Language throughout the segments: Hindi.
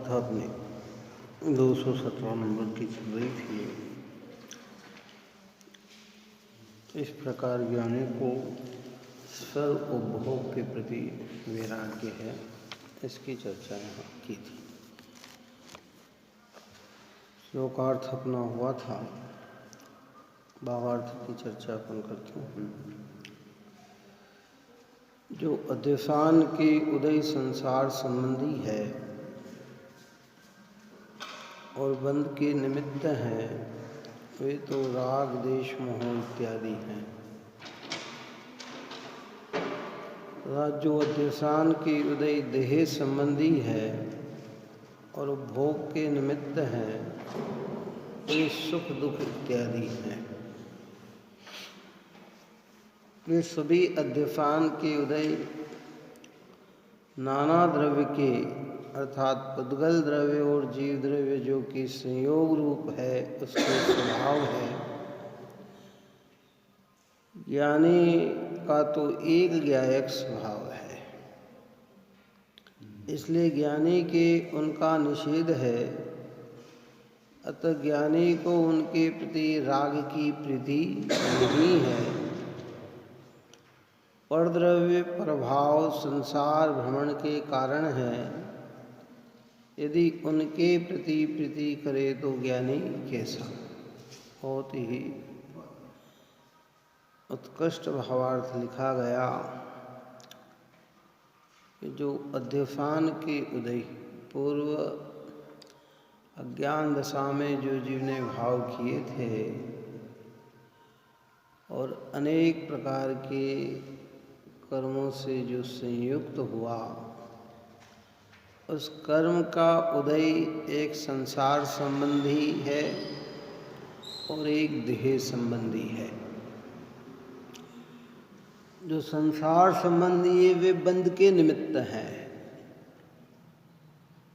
गाथा अपनी 217 नंबर की चल रही थी। इस प्रकार ज्ञानी को सर्व उपभोग के प्रति वैराग्य है, इसकी चर्चा यहाँ की थी। श्लोकार्थ अपना हुआ था, भावार्थ की चर्चा अपन करते हैं। जो अध्यसान के उदय संसार संबंधी है और बंध के निमित्त हैं, वे तो राग देश मोह इत्यादि हैं। जो अध्यसान के उदय देह संबंधी है और भोग के निमित्त हैं, वे सुख दुख इत्यादि हैं। वे सभी अध्यसान के उदय नाना द्रव्य के अर्थात पुद्गल द्रव्य और जीव द्रव्य जो कि संयोग रूप है, उसके स्वभाव है। ज्ञानी का तो एक ज्ञायक स्वभाव है, इसलिए ज्ञानी के उनका निषेध है। अतः ज्ञानी को उनके प्रति राग की प्रीति नहीं है। परद्रव्य प्रभाव संसार भ्रमण के कारण है। यदि उनके प्रति प्रीति करे तो ज्ञानी कैसा? बहुत ही उत्कृष्ट भावार्थ लिखा गया कि जो अध्यसान के उदय पूर्व अज्ञान दशा में जो जीव ने भाव किए थे और अनेक प्रकार के कर्मों से जो संयुक्त हुआ, उस कर्म का उदय एक संसार संबंधी है और एक देह संबंधी है। जो संसार संबंधी है वे बंध के निमित्त हैं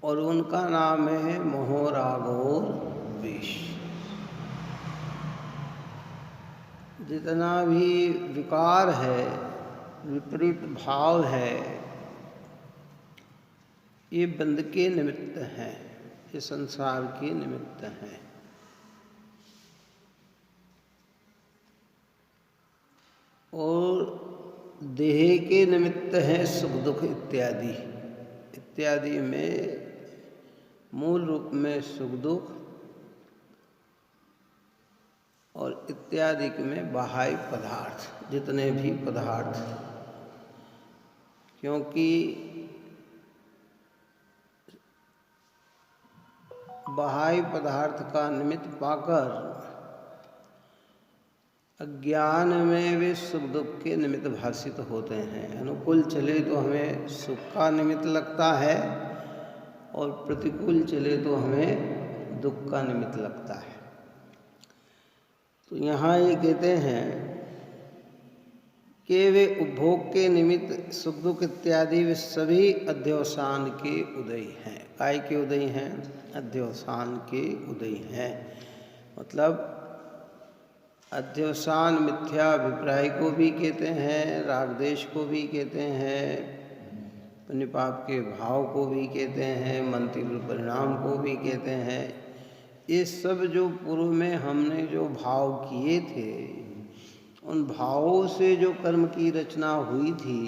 और उनका नाम है मोह राग और द्वेष। जितना भी विकार है, विपरीत भाव है, ये बंध के निमित्त हैं, ये संसार के निमित्त हैं। और देह के निमित्त है सुख दुख इत्यादि। इत्यादि में मूल रूप में सुख दुख और इत्यादि में बाह्य पदार्थ, जितने भी पदार्थ, क्योंकि बाह्य पदार्थ का निमित्त पाकर अज्ञान में वे सुख दुख के निमित्त भासित होते हैं। अनुकूल चले तो हमें सुख का निमित्त लगता है और प्रतिकूल चले तो हमें दुख का निमित्त लगता है। तो यहाँ ये कहते हैं कि वे उपभोग के निमित्त सुख दुख इत्यादि वे सभी अध्यवसान के उदय हैं। काय के उदय हैं? अध्यवसान के उदय हैं। मतलब अध्यवसान मिथ्या अभिप्राय को भी कहते हैं, राग देश को भी कहते हैं, पुण्य पाप के भाव को भी कहते हैं, मंतिव्र परिणाम को भी कहते हैं। ये सब जो पूर्व में हमने जो भाव किए थे, उन भावों से जो कर्म की रचना हुई थी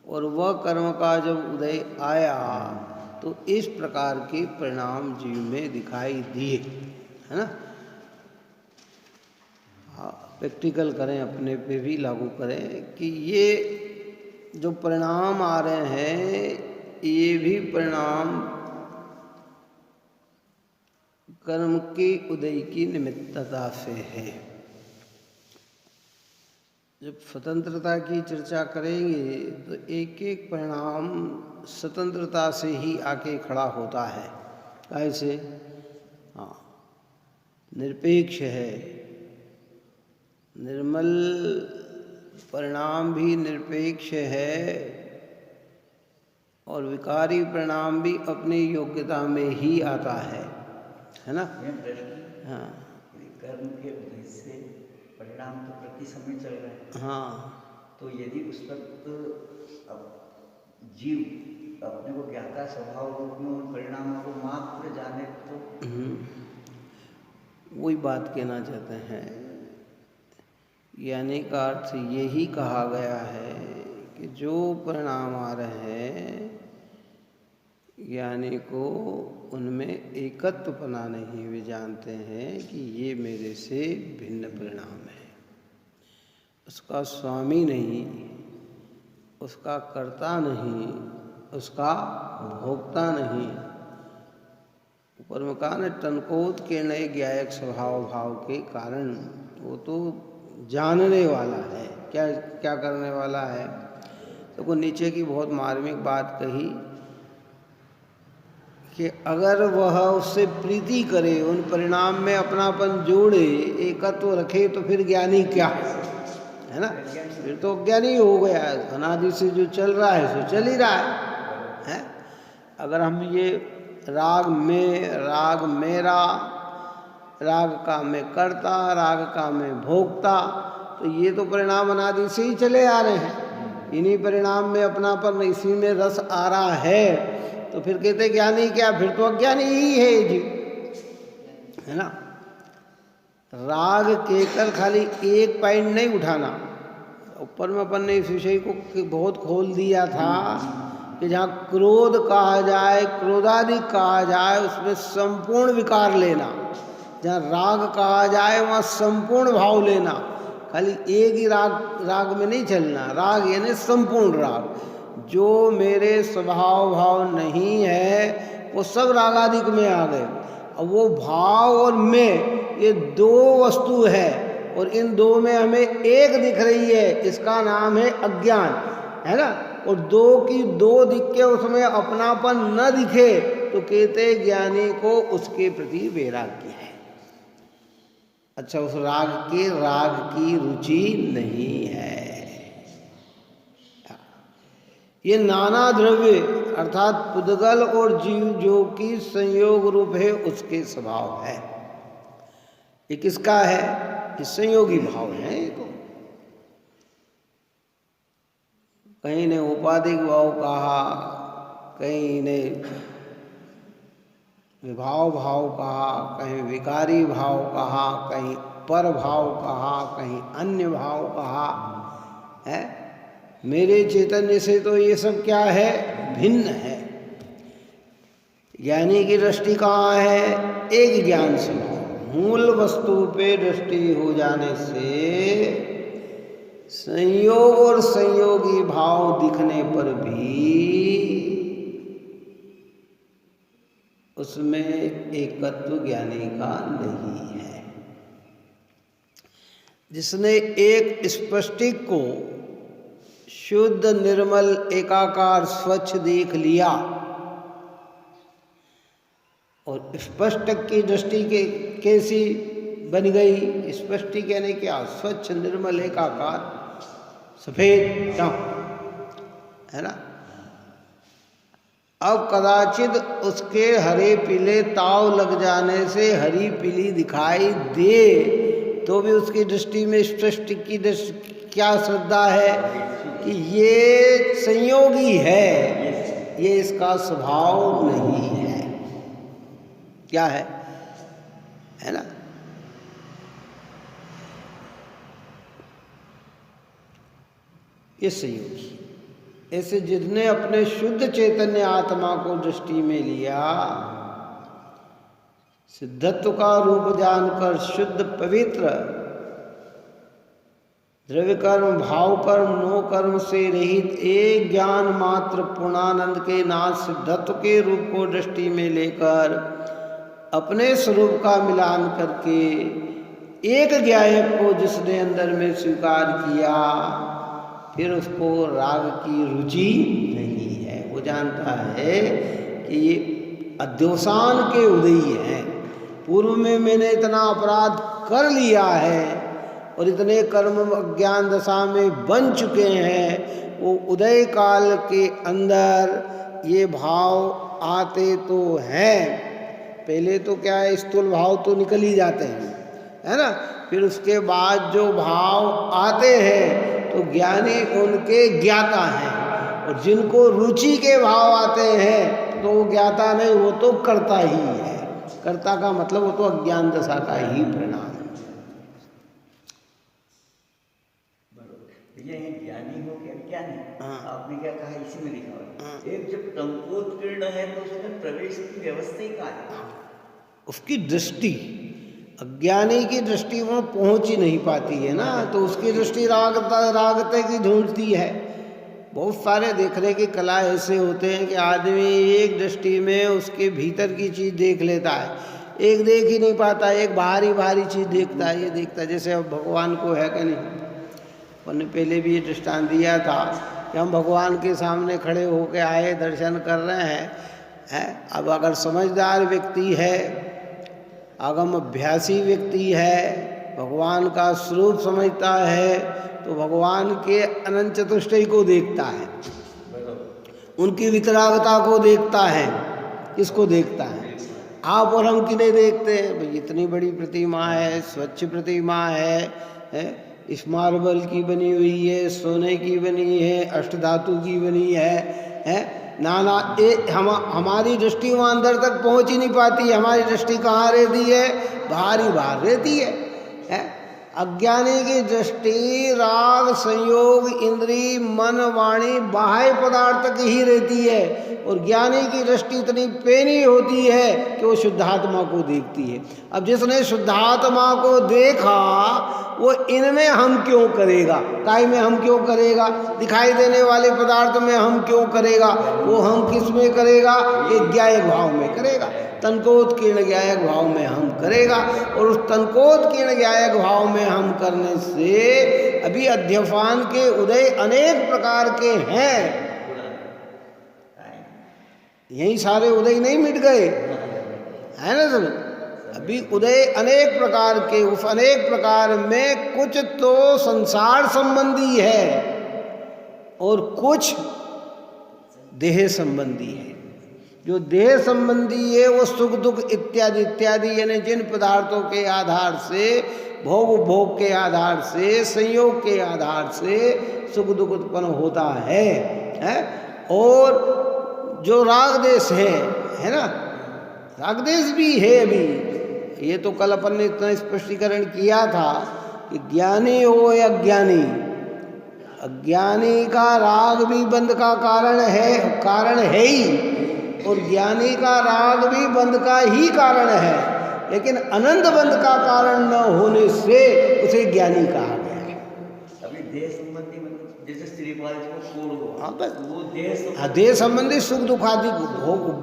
और वह कर्म का जब उदय आया तो इस प्रकार के परिणाम जीव में दिखाई दिए, है ना। प्रैक्टिकल करें, अपने पे भी लागू करें कि ये जो परिणाम आ रहे हैं ये भी परिणाम कर्म के उदय की निमित्तता से है। जब स्वतंत्रता की चर्चा करेंगे तो एक एक परिणाम स्वतंत्रता से ही आके खड़ा होता है। कैसे? हाँ, निरपेक्ष है, निर्मल परिणाम भी निरपेक्ष है और विकारी परिणाम भी अपनी योग्यता में ही आता है ना। हाँ, कर्म के उदय से परिणाम तो प्रति समय चल रहे हैं। हाँ, तो यदि उस वक्त अब जीव अपने को ज्ञाता स्वभाव रूप में उन परिणामों को मात्र जाने तो वही बात कहना चाहते हैं। यानी का अर्थ यही कहा गया है कि जो परिणाम आ रहे हैं ज्ञानी को उनमें एकत्वपना नहीं, वे जानते हैं कि ये मेरे से भिन्न परिणाम है। उसका स्वामी नहीं, उसका कर्ता नहीं, उसका भोक्ता नहीं। ऊपर में कहा न, टनकोत के नए ज्ञायक स्वभाव भाव के कारण वो तो जानने वाला है। क्या क्या करने वाला है? तो को नीचे की बहुत मार्मिक बात कही कि अगर वह उससे प्रीति करे, उन परिणाम में अपनापन जोड़े, एकत्व रखे, तो फिर ज्ञानी क्या है ना। फिर तो ज्ञानी हो गया। अनादि से जो चल रहा है सो चल ही रहा है। अगर हम ये राग में, राग मेरा, राग का मैं करता, राग का मैं भोगता, तो ये तो परिणाम अनादि से ही चले आ रहे हैं। इन्हीं परिणाम में अपनापन, इसी में रस आ रहा है, तो फिर कहते ज्ञानी क्या? फिर तो अज्ञानी ही है जी, है ना। राग कहकर खाली एक पॉइंट नहीं उठाना। ऊपर में अपन ने इस विषय को बहुत खोल दिया था कि जहाँ क्रोध कहा जाए, क्रोधादि कहा जाए, उसमें संपूर्ण विकार लेना। जहाँ राग कहा जाए वहाँ संपूर्ण भाव लेना। खाली एक ही राग में नहीं चलना। राग यानी संपूर्ण राग। जो मेरे स्वभाव भाव नहीं है वो सब रागादिक में आ गए। अब वो भाव और मैं, ये दो वस्तु है और इन दो में हमें एक दिख रही है, इसका नाम है अज्ञान, है ना। और दो की दो दिख के उसमें अपनापन न दिखे तो कहते ज्ञानी को उसके प्रति वैराग्य है। अच्छा, उस राग की रुचि नहीं है। ये नाना द्रव्य अर्थात पुद्गल और जीव जो कि संयोग रूप है उसके स्वभाव है। ये किसका है? ये संयोगी भाव है। तो कहीं ने उपाधिक भाव कहा, कहीं ने विभाव भाव कहा, कहीं विकारी भाव कहा, कहीं पर भाव कहा, कहीं अन्य भाव कहा है। मेरे चैतन्य से तो ये सब क्या है? भिन्न है। ज्ञानी की दृष्टि कहाँ है? एक ज्ञान से। मूल वस्तु पे दृष्टि हो जाने से संयोग और संयोगी भाव दिखने पर भी उसमें एकत्व ज्ञानी का नहीं है। जिसने एक स्पष्टिक को शुद्ध निर्मल एकाकार स्वच्छ देख लिया और स्पष्टक की दृष्टि के कैसी बन गई? स्पष्टिक यानी क्या? स्वच्छ निर्मल एकाकार सफेद है ना। अब कदाचित उसके हरे पीले ताव लग जाने से हरी पीली दिखाई दे तो भी उसकी दृष्टि में स्पष्टिक की दृष्टि क्या श्रद्धा है कि ये संयोगी है, ये इसका स्वभाव नहीं है। क्या है ना। ये संयोगी। ऐसे जिसने अपने शुद्ध चैतन्य आत्मा को दृष्टि में लिया, सिद्धत्व का रूप जानकर शुद्ध पवित्र द्रव्य कर्म भाव कर्म नो कर्म से रहित एक ज्ञान मात्र पूर्णानंद के नाथ सिद्धत्व के रूप को दृष्टि में लेकर अपने स्वरूप का मिलान करके एक ज्ञायक को जिसने अंदर में स्वीकार किया, फिर उसको राग की रुचि नहीं है। वो जानता है कि ये अध्योसान के उदयी हैं। पूर्व में मैंने इतना अपराध कर लिया है और इतने कर्म अज्ञान दशा में बन चुके हैं, वो उदय काल के अंदर ये भाव आते तो हैं। पहले तो क्या है, स्थूल भाव तो निकल ही जाते हैं, है ना। फिर उसके बाद जो भाव आते हैं तो ज्ञानी उनके ज्ञाता हैं, और जिनको रुचि के भाव आते हैं तो वो ज्ञाता नहीं, वो तो कर्ता ही है। कर्ता का मतलब वो तो अज्ञान दशा का ही परिणाम है। ये ज्ञानी हो के अज्ञानी, हाँ। आपने क्या कहा इसी में लिखा हुआ। एक जब टंकोत्कीर्ण है तो उसमें प्रवेश की व्यवस्था ही कहा है। उसकी दृष्टि, अज्ञानी की दृष्टि वहाँ पहुँच ही नहीं पाती है ना, तो उसकी दृष्टि रागते की ढूंढती है। बहुत सारे देखने की कला ऐसे होते हैं कि आदमी एक दृष्टि में उसके भीतर की चीज़ देख लेता है, एक देख ही नहीं पाता, एक बाहरी बाहरी चीज़ देखता है। ये देखता है जैसे अब भगवान को है कि नहीं। उन्होंने पहले भी ये दृष्टांत दिया था कि हम भगवान के सामने खड़े होकर आए, दर्शन कर रहे हैं। अब अगर समझदार व्यक्ति है, आगम अभ्यासी व्यक्ति है, भगवान का स्वरूप समझता है, तो भगवान के अनंत चतुष्टय को देखता है, उनकी वितरागता को देखता है। किसको देखता है? आप और हम किन्हें देखते हैं? भाई इतनी बड़ी प्रतिमा है, स्वच्छ प्रतिमा है, इस मार्बल की बनी हुई है, सोने की बनी है, अष्टधातु की बनी है नाना। हमारी दृष्टि वहाँ अंदर तक पहुँच ही नहीं पाती। हमारी दृष्टि कहाँ रहती है? बाहर ही बाहर रहती है। अज्ञानी की दृष्टि राग संयोग इंद्री मन वाणी बाह्य पदार्थ तक ही रहती है, और ज्ञानी की दृष्टि इतनी पेनी होती है कि वो शुद्धात्मा को देखती है। अब जिसने शुद्धात्मा को देखा वो इनमें हम क्यों करेगा, काय में हम क्यों करेगा, दिखाई देने वाले पदार्थ में हम क्यों करेगा, वो हम किस में करेगा? एक ज्ञायक भाव में करेगा, तनकोत्कीर्ण ज्ञायक भाव में हम करेगा। और उस तनकोत्कीर्ण ज्ञायक भाव में हम करने से अभी अध्यफान के उदय अनेक प्रकार के हैं। यही सारे उदय नहीं मिट गए, है ना सब। अभी उदय अनेक प्रकार के, उस अनेक प्रकार में कुछ तो संसार संबंधी है और कुछ देह संबंधी है। जो देह संबंधी है वो सुख दुख इत्यादि इत्यादि, यानी जिन पदार्थों के आधार से, भोग भोग के आधार से, संयोग के आधार से सुख दुख उत्पन्न होता है। और जो राग देश है ना, राग देश भी है। अभी ये तो कल अपन ने इतना स्पष्टीकरण किया था कि ज्ञानी हो या अज्ञानी, अज्ञानी का राग भी बंध का कारण है ही, और ज्ञानी का राग भी बंध का ही कारण है। लेकिन अनंत बंध का कारण न होने से उसे ज्ञानी कहा गया है। अभी देह संबंधी मतलब जैसे स्त्रीपाल जी को छोड़ दो, हाँ बस वो देह देह संबंधी सुख दुख आदि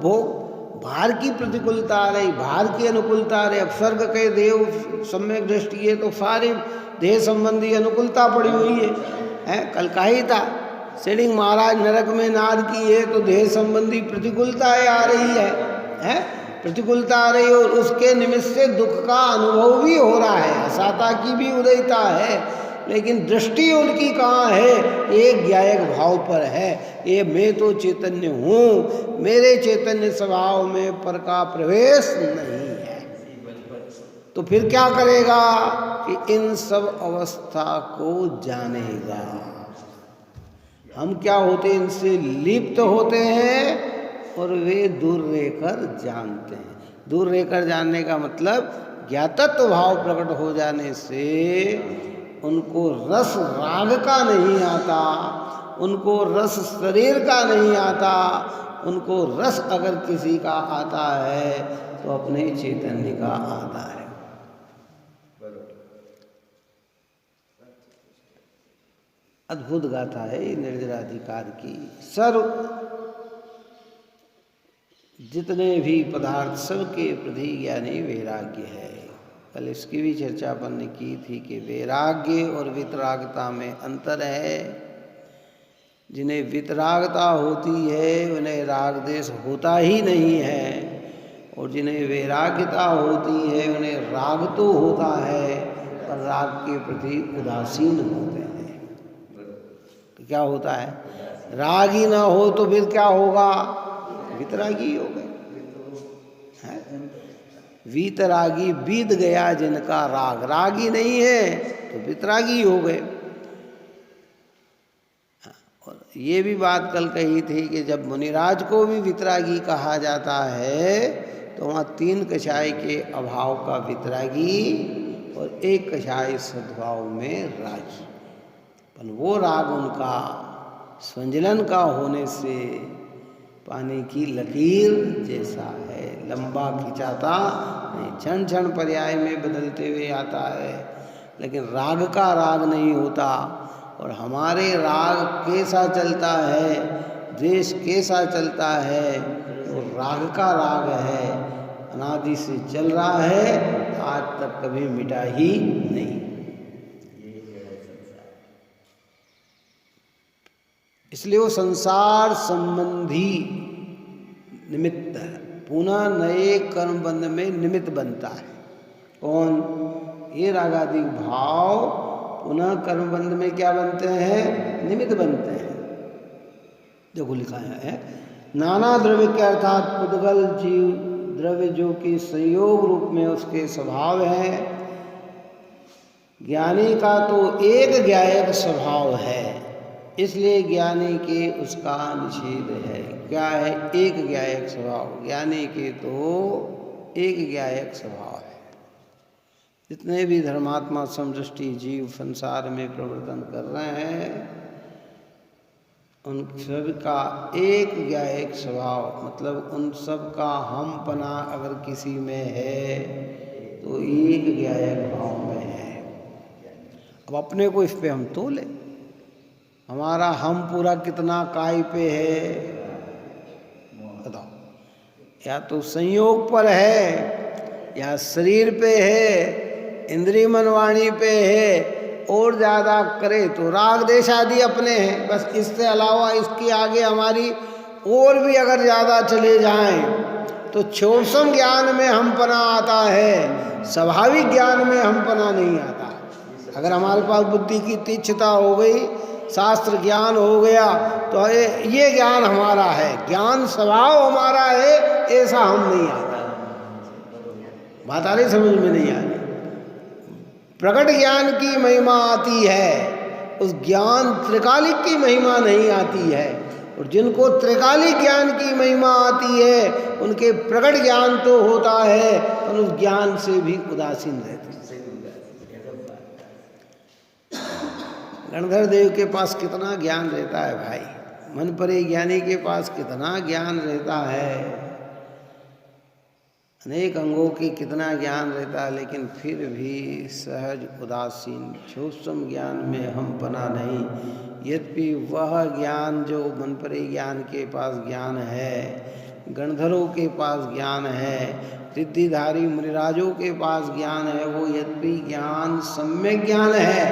भोग बाहर की प्रतिकूलता आ रही, बाहर की अनुकूलता आ रही। अब स्वर्ग के देव सम्यक दृष्टि है तो सारी देह संबंधी अनुकूलता पड़ी हुई है। कल का ही था, सिडिंग महाराज नरक में नाद की है तो देह संबंधी प्रतिकूलताएं आ रही है, प्रतिकूलता आ रही है और उसके निमित्त से दुख का अनुभव भी हो रहा है, असाता की भी उदयता है, लेकिन दृष्टि उनकी कहाँ है? एक ज्ञायक भाव पर है। ये मैं तो चैतन्य हूँ, मेरे चैतन्य स्वभाव में पर का प्रवेश नहीं है। तो फिर क्या करेगा कि इन सब अवस्था को जानेगा। हम क्या होते हैं? इनसे लिप्त होते हैं और वे दूर रहकर जानते हैं। दूर रहकर जानने का मतलब ज्ञातत्व भाव प्रकट हो जाने से उनको रस राग का नहीं आता, उनको रस शरीर का नहीं आता। उनको रस अगर किसी का आता है तो अपने चैतन्य का आता है। अद्भुत गाथा है ये निर्जराधिकार की। सर्व जितने भी पदार्थ सबके प्रति ज्ञानी वैराग्य है। कल इसकी भी चर्चा अपन ने की थी कि वैराग्य और वितरागता में अंतर है। जिन्हें वितरागता होती है उन्हें राग देश होता ही नहीं है, और जिन्हें वैराग्यता होती है उन्हें राग तो होता है पर राग के प्रति उदासीन होते हैं। तो क्या होता है? राग ही ना हो तो फिर क्या होगा? वितरागी हो गए। वीतरागी बीत गया जिनका राग, रागी नहीं है तो वितरागी हो गए। और ये भी बात कल कही थी कि जब मुनिराज को भी वितरागी कहा जाता है तो वहाँ 3 कषाय के अभाव का वितरागी और 1 कषाय सद्भाव में रागी। पर वो राग उनका संजलन का होने से पानी की लकीर जैसा है, लंबा खिंचाता नहीं, क्षण क्षण पर्याय में बदलते हुए आता है, लेकिन राग का राग नहीं होता। और हमारे राग कैसा चलता है, द्वेष कैसा चलता है, तो राग का राग है, अनादि से चल रहा है, आज तक कभी मिटा ही नहीं। इसलिए वो संसार संबंधी निमित्त है, पुनः नए कर्म बंध में निमित्त बनता है। कौन? ये रागादि भाव पुनः कर्म बंध में क्या बनते हैं? निमित्त बनते हैं। देखो लिखा है, नाना द्रव्य के अर्थात पुद्गल जीव द्रव्य जो कि संयोग रूप में उसके स्वभाव है। ज्ञानी का तो एक ज्ञायक स्वभाव है, इसलिए ज्ञानी के उसका निषेध है। क्या है? एक ज्ञायक स्वभाव। ज्ञानी के तो एक ज्ञायक स्वभाव है। जितने भी धर्मात्मा समदृष्टि जीव संसार में प्रवर्तन कर रहे हैं उन सब का एक ज्ञायक स्वभाव, मतलब उन सब का हमपना अगर किसी में है तो एक ज्ञायक भाव में है। अब अपने को इस पे हम तोले, हमारा हम पूरा कितना काय पे है बताओ? या तो संयोग पर है, या शरीर पे है, इंद्रिय मनवाणी पे है, और ज़्यादा करे तो राग देश आदि अपने हैं। बस इससे अलावा इसके आगे हमारी और भी अगर ज़्यादा चले जाएं तो छोसम ज्ञान में हमपना आता है, स्वाभाविक ज्ञान में हमपना नहीं आता। अगर हमारे पास बुद्धि की तीक्ष्णता हो गई, शास्त्र ज्ञान हो गया, तो ये ज्ञान हमारा है, ज्ञान स्वभाव हमारा है, ऐसा हम नहीं आता। बात आ रही समझ में? नहीं आ रही। प्रकट ज्ञान की महिमा आती है, उस ज्ञान त्रिकालिक की महिमा नहीं आती है। और जिनको त्रिकालिक ज्ञान की महिमा आती है उनके प्रकट ज्ञान तो होता है और उस ज्ञान से भी उदासीन रहते हैं। गणधर देव के पास कितना ज्ञान रहता है भाई, मन परे ज्ञानी के पास कितना ज्ञान रहता है, अनेक अंगों की कितना ज्ञान रहता है, लेकिन फिर भी सहज उदासीन सूक्ष्म ज्ञान में हम पना नहीं। यद्यपि वह ज्ञान जो मन परे ज्ञान के पास ज्ञान है, गणधरों के पास ज्ञान है, रिद्धिधारी मुनिराजों के पास ज्ञान है, वो यद्यपि ज्ञान सम्यक ज्ञान है,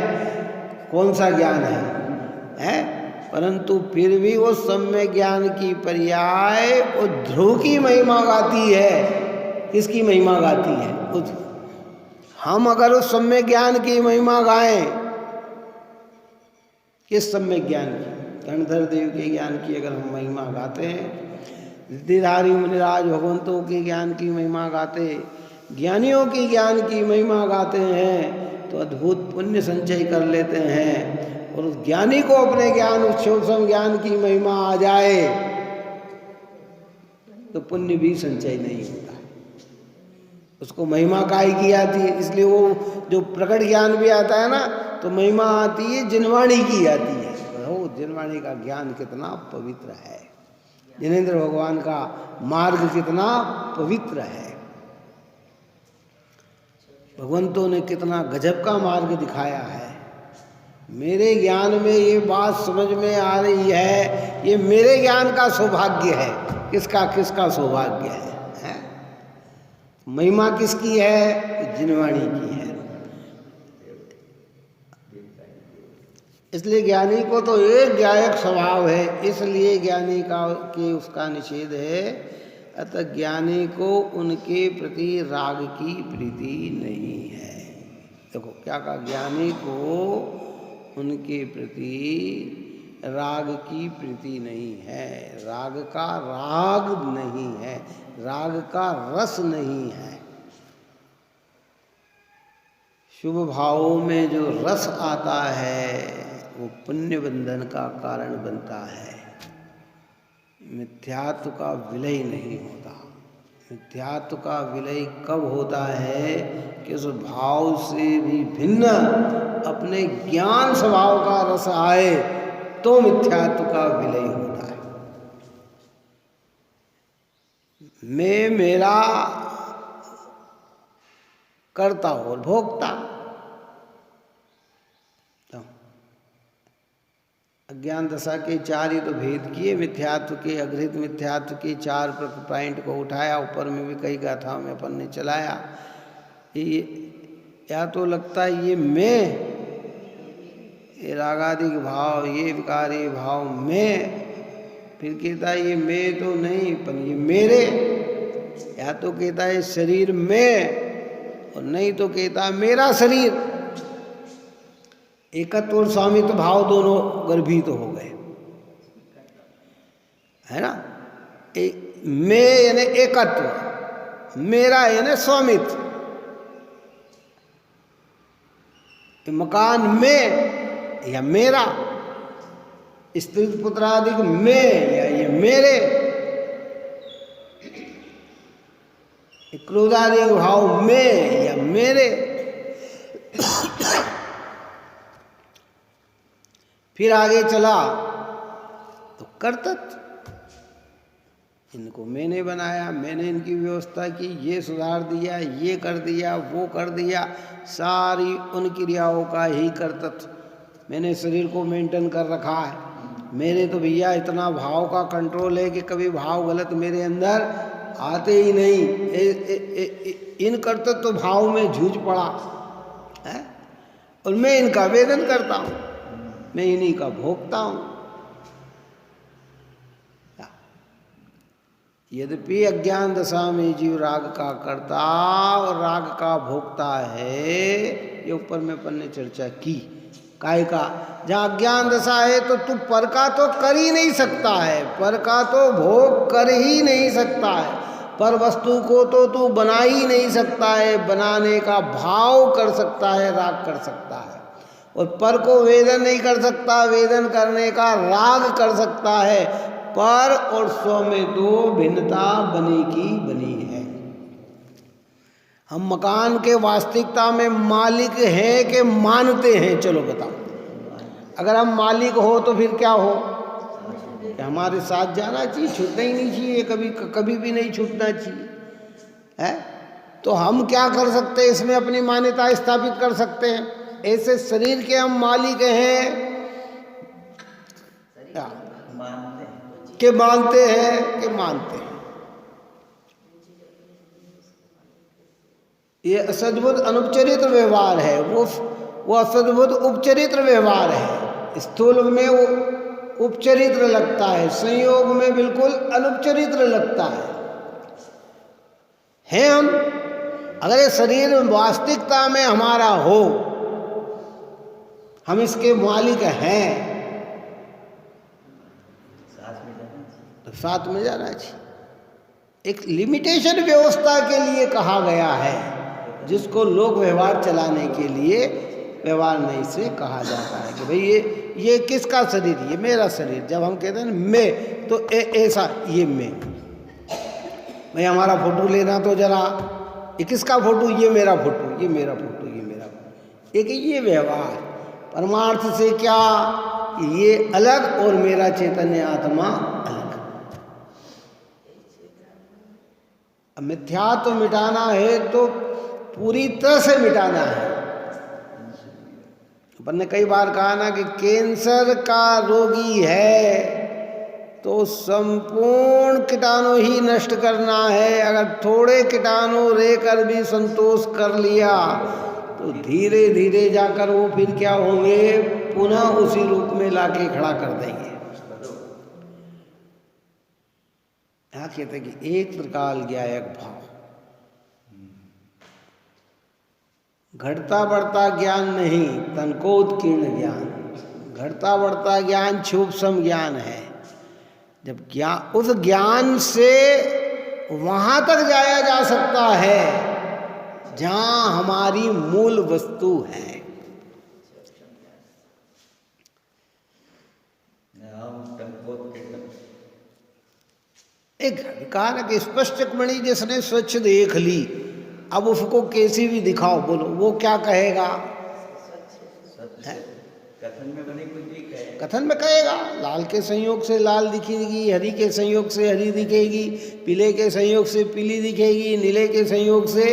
कौन सा ज्ञान है? परंतु फिर भी वो सम्यक ज्ञान की पर्याय वो ध्रुव की महिमा गाती है। किसकी महिमा गाती है? उस हम अगर उस सम्यक ज्ञान की महिमा गाएं, किस सम्यक ज्ञान की? गणधर देव के ज्ञान की अगर हम महिमा गाते हैं, रिद्धिधारी मुनिराज भगवंतों के ज्ञान की महिमा गाते, ज्ञानियों की ज्ञान की महिमा गाते हैं, तो अद्भुत पुण्य संचय कर लेते हैं। और उस ज्ञानी को अपने ज्ञान, उस सूक्ष्म ज्ञान की महिमा आ जाए तो पुण्य भी संचय नहीं होता, उसको महिमा काहे की आती है? इसलिए वो जो प्रकट ज्ञान भी आता है ना, तो महिमा आती है जिनवाणी की आती है। वो जिनवाणी का ज्ञान कितना पवित्र है, जिनेंद्र भगवान का मार्ग कितना पवित्र है, भगवंतों ने कितना गजब का मार्ग दिखाया है। मेरे ज्ञान में ये बात समझ में आ रही है, ये मेरे ज्ञान का सौभाग्य है। किसका सौभाग्य है? महिमा किसकी है? जिनवाणी की है। इसलिए ज्ञानी को तो एक गायक स्वभाव है, इसलिए ज्ञानी का के उसका निषेध है। अतः ज्ञानी को उनके प्रति राग की प्रीति नहीं है। देखो क्या कहा? ज्ञानी को उनके प्रति राग की प्रीति नहीं है, राग का राग नहीं है, राग का रस नहीं है। शुभ भावों में जो रस आता है वो पुण्य बंधन का कारण बनता है, मिथ्यात्व का विलय नहीं होता। मिथ्यात्व का विलय कब होता है? कि उस भाव से भी भिन्न अपने ज्ञान स्वभाव का रस आए तो मिथ्यात्व का विलय होता है। मैं मेरा करता और भोगता। अज्ञान दशा के चार ही तो भेद किए, मिथ्यात्व के, अघृत मिथ्यात्व के चार पॉइंट को उठाया, ऊपर में भी कई गाथाओं में अपन ने चलाया। ये या तो लगता है ये मैं, ये रागादिक भाव, ये विकारी भाव मैं, फिर कहता है ये मैं तो नहीं पर ये मेरे, या तो कहता है शरीर मैं, और नहीं तो कहता है मेरा शरीर। एकत्व और स्वामित्व भाव दोनों गर्भित हो गए, है ना। मैं यानी एकत्व, मेरा यानी स्वामित्व। मकान में या मेरा, स्त्री पुत्रादिक में या ये मेरे, क्रोधादिक भाव में या मेरे। फिर आगे चला तो कर्तव्य, इनको मैंने बनाया, मैंने इनकी व्यवस्था की, ये सुधार दिया, ये कर दिया, वो कर दिया, सारी उन क्रियाओं का ही कर्तव्य। मैंने शरीर को मेंटेन कर रखा है, मेरे तो भैया इतना भाव का कंट्रोल है कि कभी भाव गलत मेरे अंदर आते ही नहीं। इन कर्तव्य तो भाव में जूझ पड़ा है, और मैं इनका वेदन करता हूँ, मैं इन्हीं का भोगता हूँ। यद्यपि अज्ञान दशा में जीव राग का कर्ता और राग का भोगता है, ये ऊपर में अपन ने चर्चा की। काय का? जहाँ अज्ञान दशा है तो तू पर का तो कर ही नहीं सकता है, पर का तो भोग कर ही नहीं सकता है, पर वस्तु को तो तू बना ही नहीं सकता है, बनाने का भाव कर सकता है, राग कर सकता है। और पर को वेदन नहीं कर सकता, वेदन करने का राग कर सकता है। पर और स्व में दो भिन्नता बनी की बनी है। हम मकान के वास्तविकता में मालिक हैं कि मानते हैं? चलो बताओ। अगर हम मालिक हो तो फिर क्या हो? कि हमारे साथ जाना चाहिए, छूटना ही नहीं चाहिए, कभी भी नहीं छूटना चाहिए, है? तो हम क्या कर सकते हैं? इसमें अपनी मान्यता स्थापित कर सकते हैं। ऐसे शरीर के हम मालिक हैं कि मानते हैं कि मानते हैं। ये असद्भुत अनुपचरित्र व्यवहार है, वो असद्भुत उपचरित्र व्यवहार है। स्थूल में वो उपचरित्र लगता है, संयोग में बिल्कुल अनुपचरित्र लगता है हम। अगर ये शरीर वास्तविकता में हमारा हो, हम इसके मालिक हैं, तो साथ में जाना चाहिए। एक लिमिटेशन व्यवस्था के लिए कहा गया है, जिसको लोक व्यवहार चलाने के लिए व्यवहार नहीं से कहा जाता है कि भाई ये किसका शरीर, ये मेरा शरीर। जब हम कहते हैं ना मैं, तो ऐसा ये मैं, भाई हमारा फोटो लेना तो जरा, ये किसका फोटो, ये मेरा फोटो, ये मेरा फोटो, ये मेरा फोटो। एक ये व्यवहार परमार्थ से क्या, ये अलग और मेरा चैतन्य आत्मा अलग। अब मिथ्यात्व मिटाना है तो पूरी तरह से मिटाना है। अपन ने कई बार कहा ना कि कैंसर का रोगी है तो संपूर्ण कीटाणु ही नष्ट करना है। अगर थोड़े कीटाणु रहकर भी संतोष कर लिया तो धीरे धीरे जाकर वो फिर क्या होंगे, पुनः उसी रूप में लाके खड़ा कर देंगे। यहाँ कहते हैं कि एक त्रिकाल ज्ञायक भाव, घटता बढ़ता ज्ञान नहीं, तनकोत्कीर्ण ज्ञान। घटता बढ़ता ज्ञान क्षुब्सम ज्ञान है। जब ज्ञान, उस ज्ञान से वहां तक जाया जा सकता है जहां हमारी मूल वस्तु है। एक कहा ना कि स्पष्ट मणि जिसने स्वच्छ देख ली, अब उसको कैसी भी दिखाओ, बोलो वो क्या कहेगा? कथन में कहेगा, लाल के संयोग से लाल दिखेगी, हरी के संयोग से हरी दिखेगी, पीले के संयोग से पीली दिखेगी, नीले के संयोग से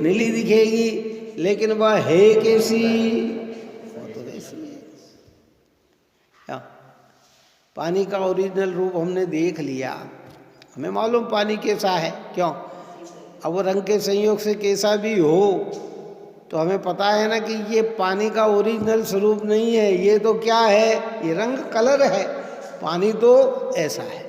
नीली दिखेगी, लेकिन वह है कैसी? वो तो वैसी है। क्या पानी का ओरिजिनल रूप हमने देख लिया, हमें मालूम पानी कैसा है, क्यों? अब वो रंग के संयोग से कैसा भी हो तो हमें पता है ना कि ये पानी का ओरिजिनल स्वरूप नहीं है, ये तो क्या है, ये रंग कलर है, पानी तो ऐसा है।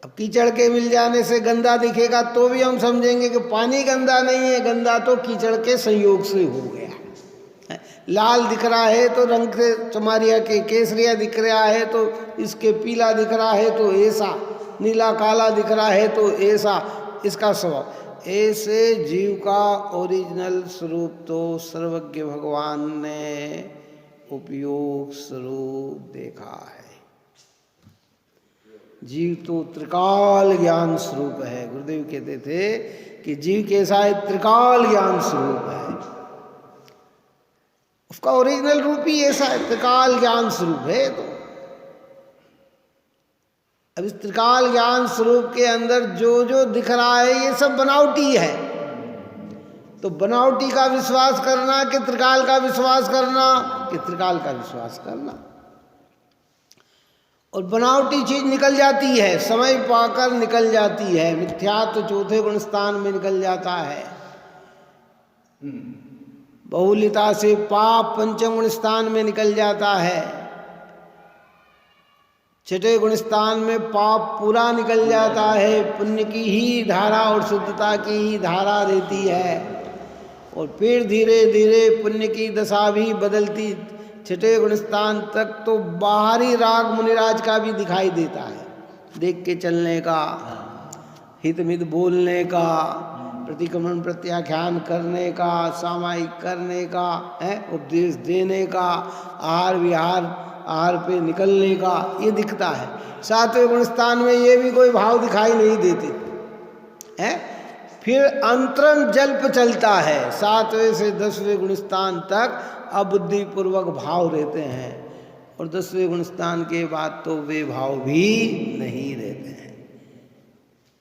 अब कीचड़ के मिल जाने से गंदा दिखेगा तो भी हम समझेंगे कि पानी गंदा नहीं है, गंदा तो कीचड़ के संयोग से हो गया। लाल दिख रहा है तो रंग से चमारिया के केसरिया दिख रहा है तो इसके पीला दिख रहा है तो ऐसा, नीला काला दिख रहा है तो ऐसा इसका स्वभाव। ऐसे जीव का ओरिजिनल स्वरूप तो सर्वज्ञ भगवान ने उपयोग स्वरूप देखा है। जीव तो त्रिकाल ज्ञान स्वरूप है। गुरुदेव कहते थे कि जीव कैसा है, त्रिकाल ज्ञान स्वरूप है। उसका ओरिजिनल रूप ही ऐसा है, त्रिकाल ज्ञान स्वरूप है। तो अब इस त्रिकाल ज्ञान स्वरूप के अंदर जो जो दिख रहा है ये सब बनावटी है। तो बनावटी का विश्वास करना कि त्रिकाल का विश्वास करना, कि त्रिकाल का विश्वास करना। और बनावटी चीज निकल जाती है, समय पाकर निकल जाती है। मिथ्यात्व चौथे गुण स्थान में निकल जाता है, बहुलिता से पाप पंचम गुण स्थान में निकल जाता है, छठे गुण स्थान में पाप पूरा निकल जाता है, पुण्य की ही धारा और शुद्धता की ही धारा रहती है। और फिर धीरे धीरे पुण्य की दशा भी बदलती, छठे गुण स्थान तक तो बाहरी राग मुनिराज का भी दिखाई देता है, देख के चलने का, हितमित बोलने का, प्रतिक्रमण प्रत्याख्यान करने का, सामायिक करने का, उपदेश देने का, आहार विहार आहार पे निकलने का, ये दिखता है। सातवें गुण स्थान में ये भी कोई भाव दिखाई नहीं देते हैं। फिर अंतरम जल्प चलता है, 7वें से 10वें गुण स्थान तक अबुद्धि पूर्वक भाव रहते हैं, और 10वें गुण स्थान के बाद तो वे भाव भी नहीं रहते हैं।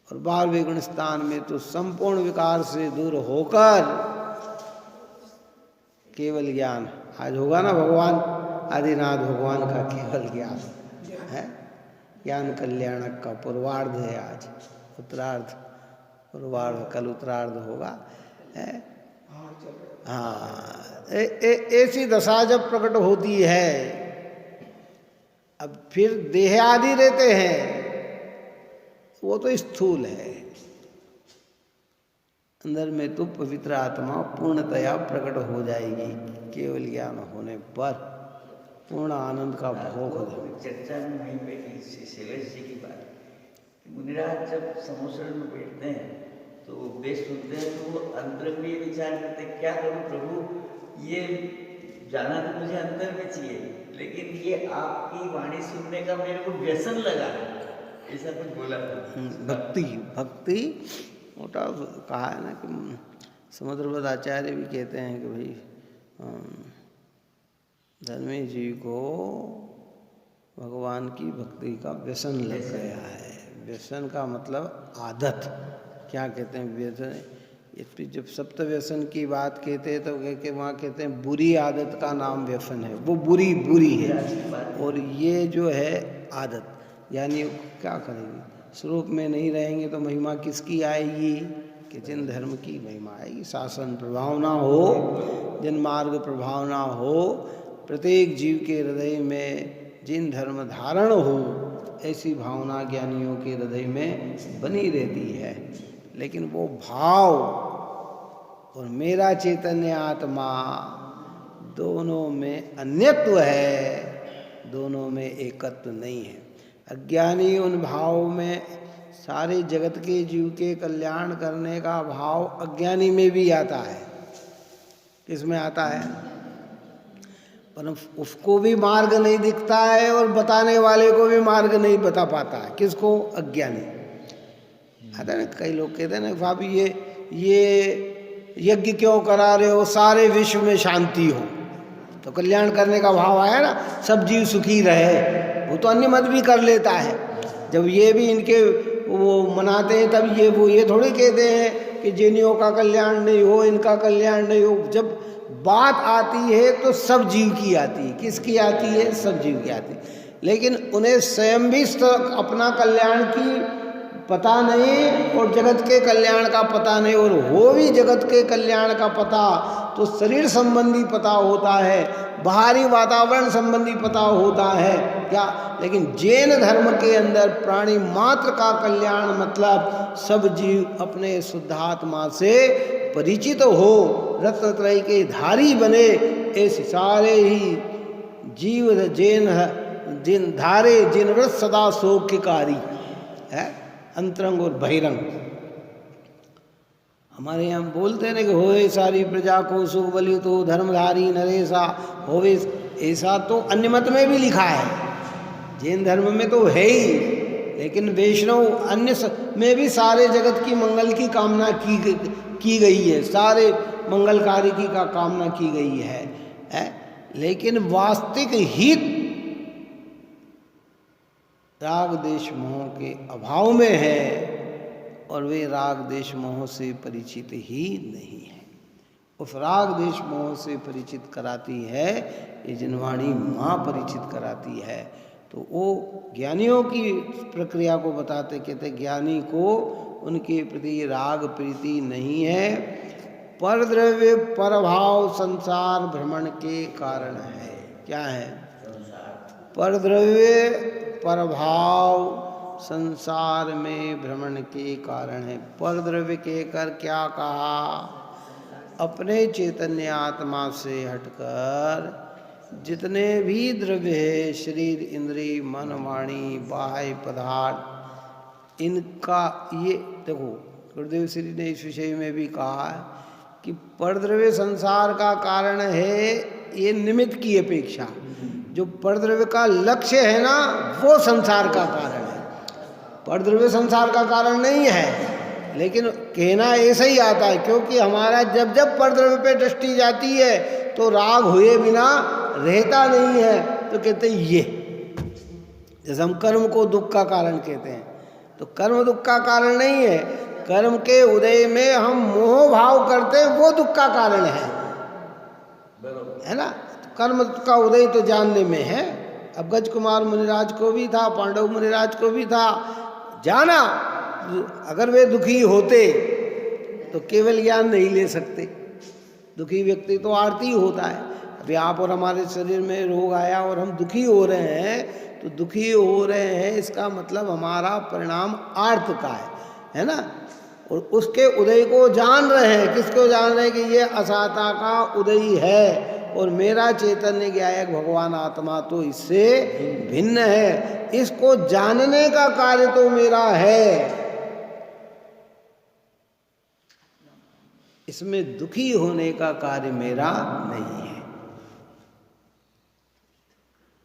और 12वें गुण स्थान में तो संपूर्ण विकार से दूर होकर केवल ज्ञान। आज होगा ना भगवान आदिनाथ भगवान का केवल ज्ञान है। ज्ञान कल्याणक का पूर्वार्ध है आज, उत्तरार्ध, पूर्वार्ध, कल उत्तरार्ध होगा है। हाँ, ऐसी दशा जब प्रकट होती है, अब फिर देह आदि रहते हैं, वो तो स्थूल है। अंदर में तो पवित्र आत्मा पूर्णतया प्रकट हो जाएगी केवल ज्ञान होने पर, पूर्ण आनंद का भोग हो जाएगा। चर्चा में वहीं पे शैलेश जी की बात, मुनिराज जब समुद्र में बैठते हैं तो वेद सुनते हैं तो वो अंतर में विचार करते, क्या करूं प्रभु, ये जाना तो मुझे अंतर में चाहिए, लेकिन ये आपकी वाणी सुनने का मेरे को व्यसन लगा, ऐसा कुछ बोला था। भक्ति मोटा कहा है ना कि समुद्रवत आचार्य भी कहते हैं कि भाई धर्मी जी को भगवान की भक्ति का व्यसन लग गया है। व्यसन का मतलब आदत, क्या कहते हैं व्यसन, जब सप्त व्यसन की बात कहते हैं तो वहाँ कहते हैं बुरी आदत का नाम व्यसन है, वो बुरी है, और ये जो है आदत, यानी क्या करेंगे, स्वरूप में नहीं रहेंगे तो महिमा किसकी आएगी, कि जिन धर्म की महिमा आएगी, शासन प्रभावना हो, जिन मार्ग प्रभावना हो, प्रत्येक जीव के हृदय में जिन धर्म धारण हो, ऐसी भावना ज्ञानियों के हृदय में बनी रहती है। लेकिन वो भाव और मेरा चैतन्य आत्मा दोनों में अन्यत्व है, दोनों में एकत्व नहीं है। अज्ञानी उन भाव में, सारे जगत के जीव के कल्याण करने का भाव अज्ञानी में भी आता है। किसमें आता है? पर उसको भी मार्ग नहीं दिखता है और बताने वाले को भी मार्ग नहीं बता पाता है। किसको? अज्ञानी। आता है, कई लोग कहते हैं ना भाभी ये यज्ञ क्यों करा रहे हो, सारे विश्व में शांति हो, तो कल्याण करने का भाव आया ना, सब जीव सुखी रहे। वो तो अन्य मत भी कर लेता है, जब ये भी इनके वो मनाते हैं तब ये थोड़ी कहते हैं कि जिनियों का कल्याण नहीं हो, इनका कल्याण नहीं हो। जब बात आती है तो सब जीव की आती है। किसकी आती है? सब जीव की आती है। लेकिन उन्हें स्वयं भी अपना कल्याण की पता नहीं और जगत के कल्याण का पता नहीं, और हो भी जगत के कल्याण का पता तो शरीर संबंधी पता होता है, बाहरी वातावरण संबंधी पता होता है क्या। लेकिन जैन धर्म के अंदर प्राणी मात्र का कल्याण मतलब सब जीव अपने शुद्धात्मा से परिचित हो, रत्नत्रय के धारी बने, ऐसे सारे ही जीव जिन धारे जिन व्रत सदा सौख्यकारी है, अंतरंग और बहिरंग। हमारे यहाँ बोलते हैं ना कि होए सारी प्रजा को सुख बलि तो धर्मधारी नरेशा होवे, ऐसा तो अन्य मत में भी लिखा है, जैन धर्म में तो है ही। लेकिन वैष्णव अन्य में भी सारे जगत की मंगल की कामना की गई है, सारे मंगलकारी की का कामना की गई है। लेकिन वास्तविक हित राग देश मोह के अभाव में है, और वे राग देश मोह से परिचित ही नहीं है। उस राग देश मोह से परिचित कराती है ये जिनवाणी माँ परिचित कराती है। तो वो ज्ञानियों की प्रक्रिया को बताते, कहते ज्ञानी को उनके प्रति राग प्रीति नहीं है, परद्रव्य परभाव संसार भ्रमण के कारण है। क्या है? परद्रव्य परभाव संसार में भ्रमण के कारण है। परद्रव्य कहकर क्या कहा? अपने चैतन्य आत्मा से हटकर जितने भी द्रव्य है, शरीर इंद्रिय मन वाणी बाह्य पदार्थ, इनका ये देखो गुरुदेव श्री ने इस विषय में भी कहा कि परद्रव्य संसार का कारण है, ये निमित्त की अपेक्षा जो परद्रव्य का लक्ष्य है ना, वो संसार का कारण है। परद्रव्य संसार का कारण नहीं है, लेकिन कहना ऐसा ही आता है, क्योंकि हमारा जब जब परद्रव्य पे दृष्टि जाती है तो राग हुए बिना रहता नहीं है। तो कहते हैं ये, जैसे हम कर्म को दुख का कारण कहते हैं, तो कर्म दुख का कारण नहीं है, कर्म के उदय में हम मोह भाव करते हैं, वो दुख का कारण है ना। कर्म का उदय तो जानने में है। अब गज कुमार मुनिराज को भी था, पांडव मुनिराज को भी था, जाना। अगर वे दुखी होते तो केवल ज्ञान नहीं ले सकते, दुखी व्यक्ति तो आरती होता है। अभी आप और हमारे शरीर में रोग आया और हम दुखी हो रहे हैं, तो दुखी हो रहे हैं इसका मतलब हमारा परिणाम आर्त का है ना। और उसके उदय को जान रहे हैं, किसको जान रहे हैं कि ये असाता का उदय है और मेरा चैतन्य ज्ञायक भगवान आत्मा तो इससे भिन्न है। इसको जानने का कार्य तो मेरा है, इसमें दुखी होने का कार्य मेरा नहीं है।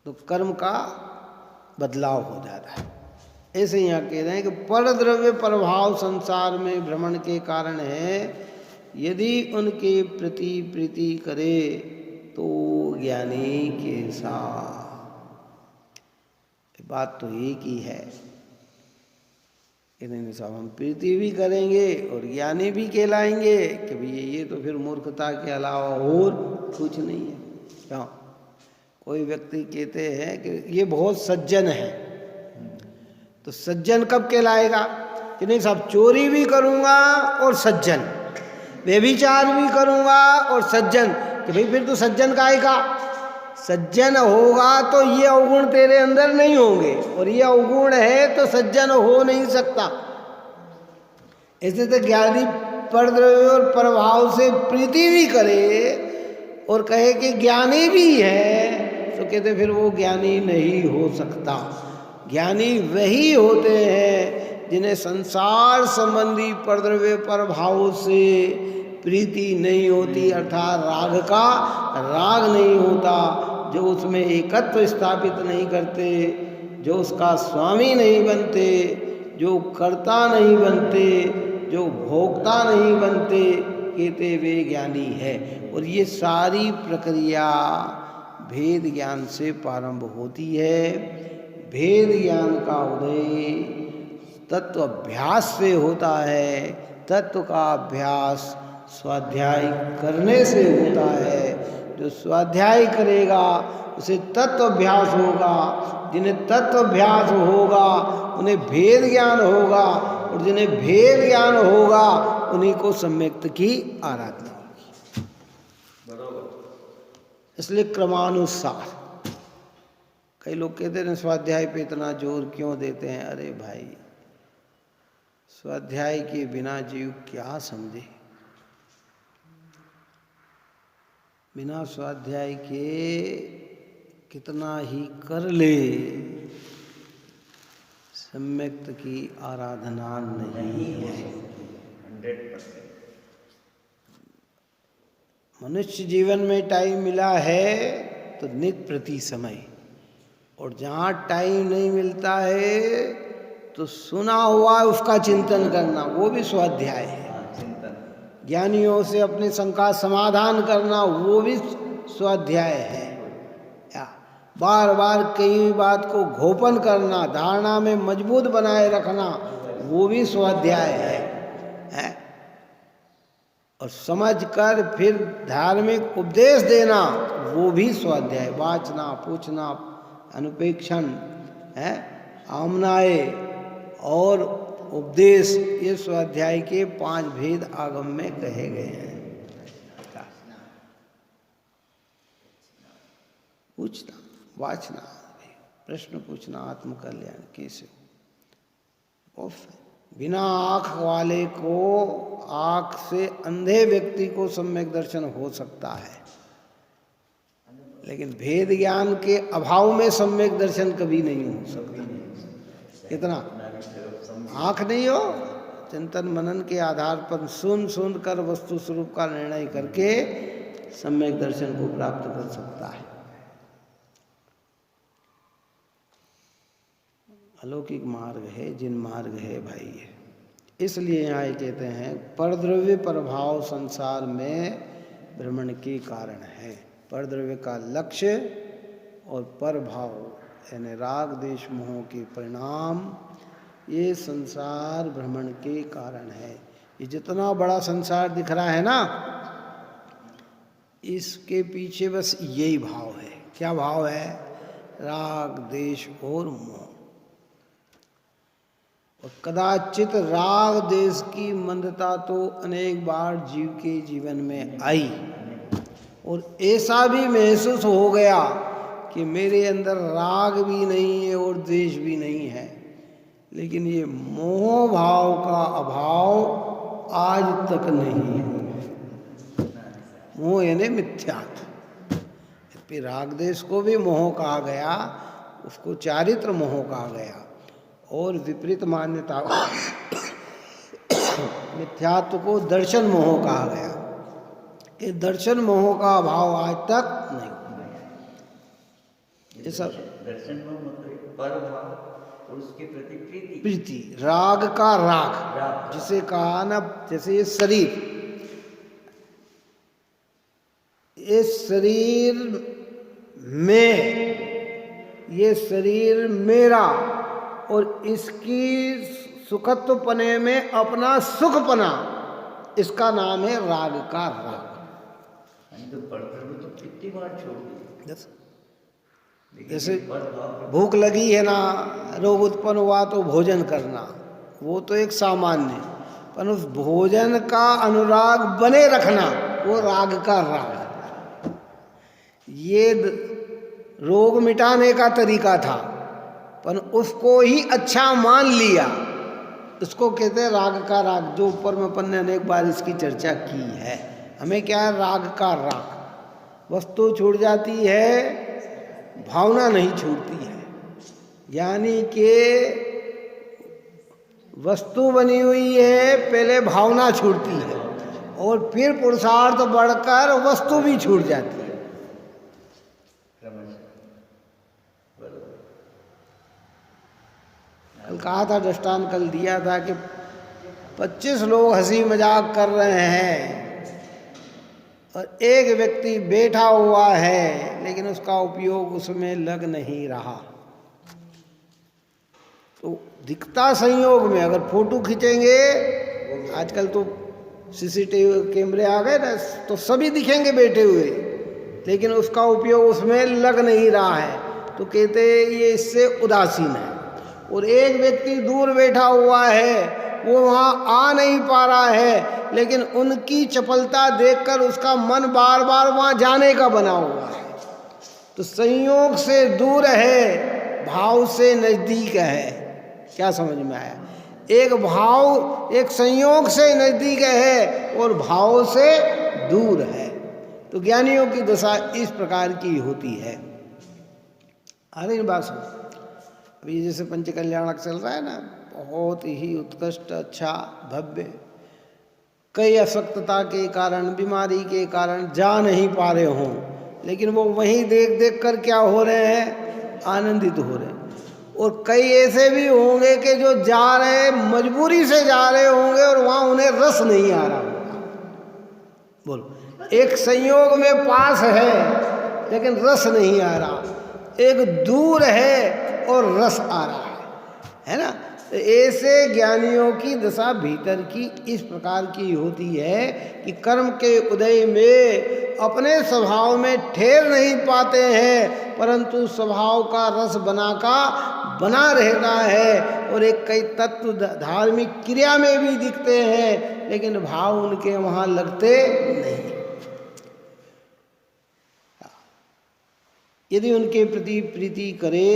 तो कर्म का बदलाव हो जाता है। ऐसे यहाँ कह रहे हैं कि पर द्रव्य प्रभाव संसार में भ्रमण के कारण है, यदि उनके प्रति प्रीति करे तो ज्ञानी कैसा। बात तो एक ही है, इतने सब हम प्रीति भी करेंगे और ज्ञानी भी कहलाएंगे कि भाई ये तो फिर मूर्खता के अलावा और कुछ नहीं है। क्यों? कोई व्यक्ति कहते हैं कि ये बहुत सज्जन है, तो सज्जन कब कहलाएगा कि नहीं साहब चोरी भी करूँगा और सज्जन, व्यभिचार भी करूँगा और सज्जन, कि भाई फिर तो सज्जन काहे का। सज्जन होगा तो ये अवगुण तेरे अंदर नहीं होंगे, और ये अवगुण है तो सज्जन हो नहीं सकता। ऐसे तो ज्ञानी परद्रव्य और प्रभाव से प्रीति भी करे और कहे कि ज्ञानी भी है, तो कहते फिर वो ज्ञानी नहीं हो सकता। ज्ञानी वही होते हैं जिन्हें संसार संबंधी परद्रव्य प्रभाव से प्रीति नहीं होती, अर्थात राग का राग नहीं होता, जो उसमें एकत्व स्थापित नहीं करते, जो उसका स्वामी नहीं बनते, जो कर्ता नहीं बनते, जो भोक्ता नहीं बनते, कहते वे ज्ञानी है। और ये सारी प्रक्रिया भेद ज्ञान से प्रारंभ होती है। भेद ज्ञान का उदय तत्व अभ्यास से होता है। तत्व का अभ्यास स्वाध्याय करने से होता है। जो स्वाध्याय करेगा उसे तत्व अभ्यास होगा। जिन्हें तत्व अभ्यास होगा उन्हें भेद ज्ञान होगा, और जिन्हें भेद ज्ञान होगा उन्हीं को सम्यक्त की आराधना होगी। इसलिए क्रमानुसार। कई लोग कहते हैं स्वाध्याय पे इतना जोर क्यों देते हैं। अरे भाई, स्वाध्याय के बिना जीव क्या समझे। बिना स्वाध्याय के कितना ही कर ले, सम्यक्त की आराधना नहीं है। 100%। मनुष्य जीवन में टाइम मिला है तो नित प्रति समय, और जहाँ टाइम नहीं मिलता है तो सुना हुआ उसका चिंतन करना, वो भी स्वाध्याय है। ज्ञानियों से अपनी शंका समाधान करना, वो भी स्वाध्याय है। बार बार कई बात को घोपन करना, धारणा में मजबूत बनाए रखना, वो भी स्वाध्याय है। और समझकर फिर धार्मिक उपदेश देना, वो भी स्वाध्याय। वाचना, पूछना, अनुपेक्षण है, आमनाए और उपदेश, ये स्वाध्याय के 5 भेद आगम में कहे गए हैं। पूछना, वाचना, प्रश्न पूछना, आत्मकल्याण कैसे। बिना आँख वाले को, आँख से अंधे व्यक्ति को सम्यक दर्शन हो सकता है, लेकिन भेद ज्ञान के अभाव में सम्यक दर्शन कभी नहीं हो सकता। कितना आँख नहीं हो, चिंतन मनन के आधार पर सुन सुन कर वस्तु स्वरूप का निर्णय करके सम्यक दर्शन को प्राप्त कर सकता है। अलौकिक मार्ग है, जिन मार्ग है भाई है। इसलिए यहाँ कहते हैं परद्रव्य प्रभाव संसार में भ्रमण के कारण है। परद्रव्य का लक्ष्य और परभाव यानी राग देश मोह के परिणाम, ये संसार भ्रमण के कारण है। ये जितना बड़ा संसार दिख रहा है ना, इसके पीछे बस यही भाव है। क्या भाव है? राग देश और मोह। और कदाचित राग देश की मंदता तो अनेक बार जीव के जीवन में आई और ऐसा भी महसूस हो गया कि मेरे अंदर राग भी नहीं है और द्वेष भी नहीं है, लेकिन ये मोह भाव का अभाव आज तक नहीं है। मोह यानी मिथ्यात्व। फिर राग देश को भी मोह कहा गया, उसको चारित्र मोह कहा गया, और विपरीत मान्यता मिथ्यात्व को दर्शन मोह कहा गया। ये दर्शन मोह का अभाव आज तक नहीं। ये सब दर्शन मोह मतलब पर भाव और उसके प्रति प्रीति। प्रीति, राग का राग, जिसे कहा ना, जैसे ये शरीर में, ये शरीर मेरा और इसकी सुखत्वपने में अपना सुखपना, इसका नाम है राग का राग। तो कितनी बार छोड़ दी। जैसे भूख लगी है ना, रोग उत्पन्न हुआ तो भोजन करना, वो तो एक सामान्य, पर उस भोजन का अनुराग बने रखना वो राग का राग। ये रोग मिटाने का तरीका था, पर उसको ही अच्छा मान लिया, इसको कहते हैं राग का राग, जो ऊपर में अपन ने अनेक बार इसकी चर्चा की है। हमें क्या है, राग का राग। वस्तु छूट जाती है, भावना नहीं छूटती है। यानी कि वस्तु बनी हुई है, पहले भावना छूटती है और फिर पुरुषार्थ बढ़कर वस्तु भी छूट जाती है। कल कहा था, दृष्टांत कल दिया था कि 25 लोग हंसी मजाक कर रहे हैं और एक व्यक्ति बैठा हुआ है, लेकिन उसका उपयोग उसमें लग नहीं रहा। तो दिखता संयोग में, अगर फोटो खींचेंगे, आजकल तो सीसीटीवी कैमरे आ गए ना, तो सभी दिखेंगे बैठे हुए, लेकिन उसका उपयोग उसमें लग नहीं रहा है, तो कहते ये इससे उदासीन है। और एक व्यक्ति दूर बैठा हुआ है, वो वहाँ आ नहीं पा रहा है, लेकिन उनकी चपलता देखकर उसका मन बार बार वहाँ जाने का बना हुआ है। तो संयोग से दूर है, भाव से नज़दीक है। क्या समझ में आया? एक भाव, एक संयोग से नज़दीक है और भाव से दूर है। तो ज्ञानियों की दशा इस प्रकार की होती है। आ रही बात सुन। अभी जैसे पंचकल्याणक चल रहा है ना, बहुत ही उत्कृष्ट, अच्छा, भव्य, कई अशक्तता के कारण, बीमारी के कारण जा नहीं पा रहे हों, लेकिन वो वहीं देख देख कर क्या हो रहे हैं, आनंदित हो रहे हैं। और कई ऐसे भी होंगे कि जो जा रहे, मजबूरी से जा रहे होंगे और वहाँ उन्हें रस नहीं आ रहा होगा। बोलो, एक संयोग में पास है लेकिन रस नहीं आ रहा, एक दूर है और रस आ रहा है ना। तो ऐसे ज्ञानियों की दशा भीतर की इस प्रकार की होती है कि कर्म के उदय में अपने स्वभाव में ठहर नहीं पाते हैं, परंतु स्वभाव का रस बना रहता है। और एक कई तत्व धार्मिक क्रिया में भी दिखते हैं, लेकिन भाव उनके वहाँ लगते नहीं। यदि उनके प्रति प्रीति करे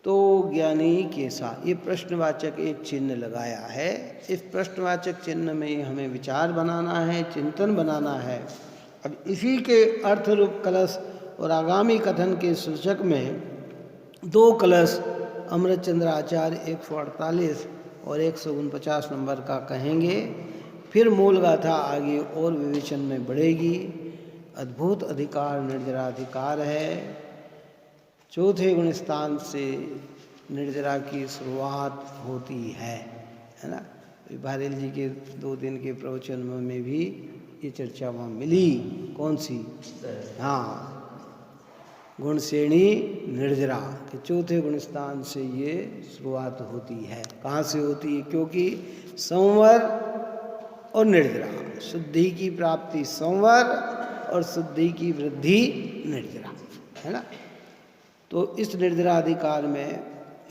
तो ज्ञानी कैसा, ये प्रश्नवाचक एक चिन्ह लगाया है। इस प्रश्नवाचक चिन्ह में हमें विचार बनाना है, चिंतन बनाना है। अब इसी के अर्थ रूप कलश और आगामी कथन के शीर्षक में 2 कलश अमृतचंद्र आचार्य 148 और 149 नंबर का कहेंगे। फिर मूल गाथा आगे और विवेचन में बढ़ेगी। अद्भुत अधिकार निर्जराधिकार है। चौथे गुण स्थान से निर्जरा की शुरुआत होती है ना। बहरेल जी के 2 दिन के प्रवचन में भी ये चर्चा वहाँ मिली। कौन सी? हाँ, गुण श्रेणी निर्जरा के चौथे गुण स्थान से ये शुरुआत होती है। कहाँ से होती है? क्योंकि संवर और निर्जरा, शुद्धि की प्राप्ति संवर और शुद्धि की वृद्धि निर्जरा, है ना। तो इस निर्जरा अधिकार में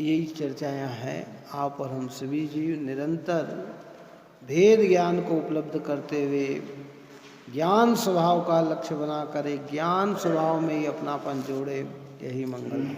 यही चर्चाएं हैं। आप और हम सभी जीव निरंतर भेद ज्ञान को उपलब्ध करते हुए ज्ञान स्वभाव का लक्ष्य बना कर एक ज्ञान स्वभाव में ही अपनापन जोड़े, यही मंगल है।